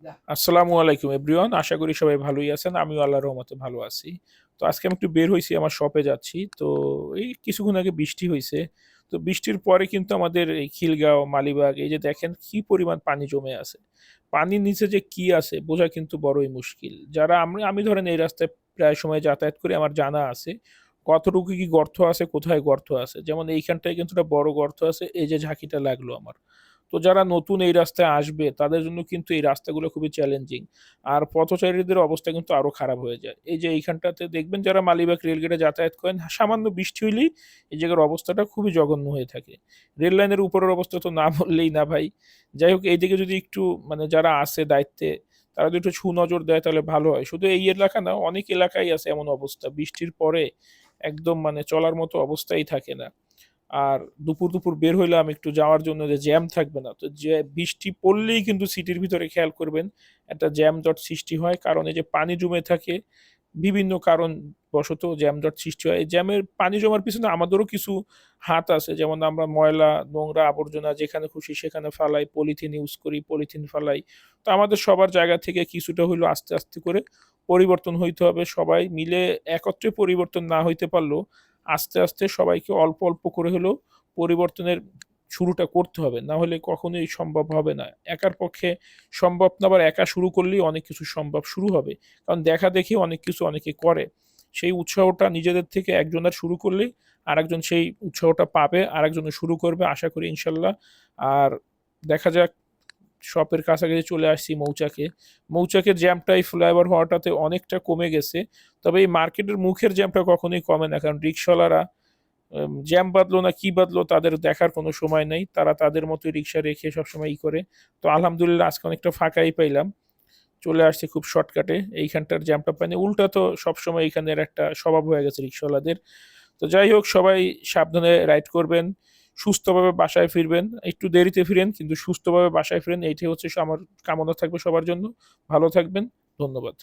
আসসালামু আলাইকুম এভরিওয়ান। আশা করি সবাই ভালোই আছেন। আমিও আল্লাহর রহমতে ভালো আছি। তো আজকে আমি একটু বের হইছি, আমার শপে যাচ্ছি। তো এই কিছুক্ষণ আগে বৃষ্টি হইছে। তো বৃষ্টির পরে কিন্তু আমাদের এই খিলগাঁও, মালিবাগ এই যে দেখেন কি পরিমাণ পানি জমে আছে। পানির নিচে যে কি আছে বোঝা কিন্তু বড়ই মুশকিল। যারা আমি ধরেন এই রাস্তায় প্রায় সময় যাতায়াত করি, আমার জানা আছে কতটুকু কি গর্ত আছে, কোথায় গর্ত আছে। যেমন এইখানটায় কিন্তু একটা বড় গর্ত আছে, এই যে ঝাঁকিটা লাগলো আমার। তো যারা নতুন এই রাস্তায় আসবে তাদের জন্য কিন্তু এই রাস্তাগুলো খুবই চ্যালেঞ্জিং। আর পথচারীদের অবস্থা কিন্তু আরো খারাপ হয়ে যায়। এই যে এইখানটাতে দেখবেন যারা মালিবাগ রেলগেটে যাতায়াত করেন, সামান্য বৃষ্টি হইলেই এই জায়গার অবস্থাটা খুবই জঘন্য হয়ে থাকে। রেল লাইনের উপরের অবস্থা তো না বললেই না ভাই। যাই হোক এইদিকে যদি একটু মানে যারা আছে দায়িত্বে তারা যদি একটু সুনজর দেয় তাহলে ভালো হয়। শুধু এই এলাকা না, অনেক এলাকায় আছে এমন অবস্থা। বৃষ্টির পরে একদম মানে চলার মতো অবস্থাই থাকে না। আর দুপুর বের হইলাম একটু যাওয়ার জন্য, যে জ্যাম থাকবে না, তো যে বৃষ্টি পড়লেই কিন্তু সিটির ভিতরে খেয়াল করবেন একটা জ্যাম জট সৃষ্টি হয়, কারণ এই যে পানি জমে থাকে বিভিন্ন কারণ বশত জ্যাম জট সৃষ্টি হয়। এই জ্যামের পানি জমার পিছনে আমাদেরও কিছু হাত আছে, যেমন আমরা ময়লা নোংরা আবর্জনা যেখানে খুশি সেখানে ফালাই, পলিথিন ইউজ করি, পলিথিন ফালাই। তো আমাদের সবার জায়গা থেকে কিছুটা হইলো আস্তে আস্তে করে পরিবর্তন হইতে হবে। সবাই মিলে একত্রে পরিবর্তন না হইতে পারলেও আস্তে আস্তে সবাইকে অল্প অল্প করে হলেও পরিবর্তনের শুরুটা করতে হবে, না হলে কখনোই সম্ভব হবে না। একার পক্ষে সম্ভব না, আবার একা শুরু করলেই অনেক কিছু সম্ভব শুরু হবে। কারণ দেখা দেখি অনেক কিছু অনেকে করে, সেই উৎসাহটা নিজেদের থেকে একজনের শুরু করলেই আরেকজন সেই উৎসাহটা পাবে, আরেকজনের শুরু করবে আশা করি ইনশাল্লাহ। আর দেখা যাক, শপের কাছাকাছি চলে আসছি মৌচাকে। মৌচাকের জ্যামটা এই ফ্লাইওভার হওয়াটাতে অনেকটা কমে গেছে। তবে এই মার্কেটের মুখের জ্যামটা কখনোই কমে না, কারণ রিক্সাওয়ালারা জ্যাম বাঁধলো না কি বাঁধলো তাদের দেখার কোনো সময় নেই, তারা তাদের মতোই রিক্সা রেখে সবসময় করে। তো আলহামদুলিল্লাহ আজকে অনেকটা ফাঁকাই পাইলাম, চলে আসছে খুব শর্টকাটে। এইখানটার জ্যামটা পাইনি, উল্টা তো সবসময় এখানের একটা স্বভাব হয়ে গেছে রিক্সাওয়ালাদের। তো যাই হোক, সবাই সাবধানে রাইড করবেন, সুস্থভাবে বাসায় ফিরবেন। একটু দেরিতে ফিরেন কিন্তু সুস্থভাবে বাসায় ফিরেন, এইটাই হচ্ছে আমার কামনা থাকবে সবার জন্য। ভালো থাকবেন। ধন্যবাদ।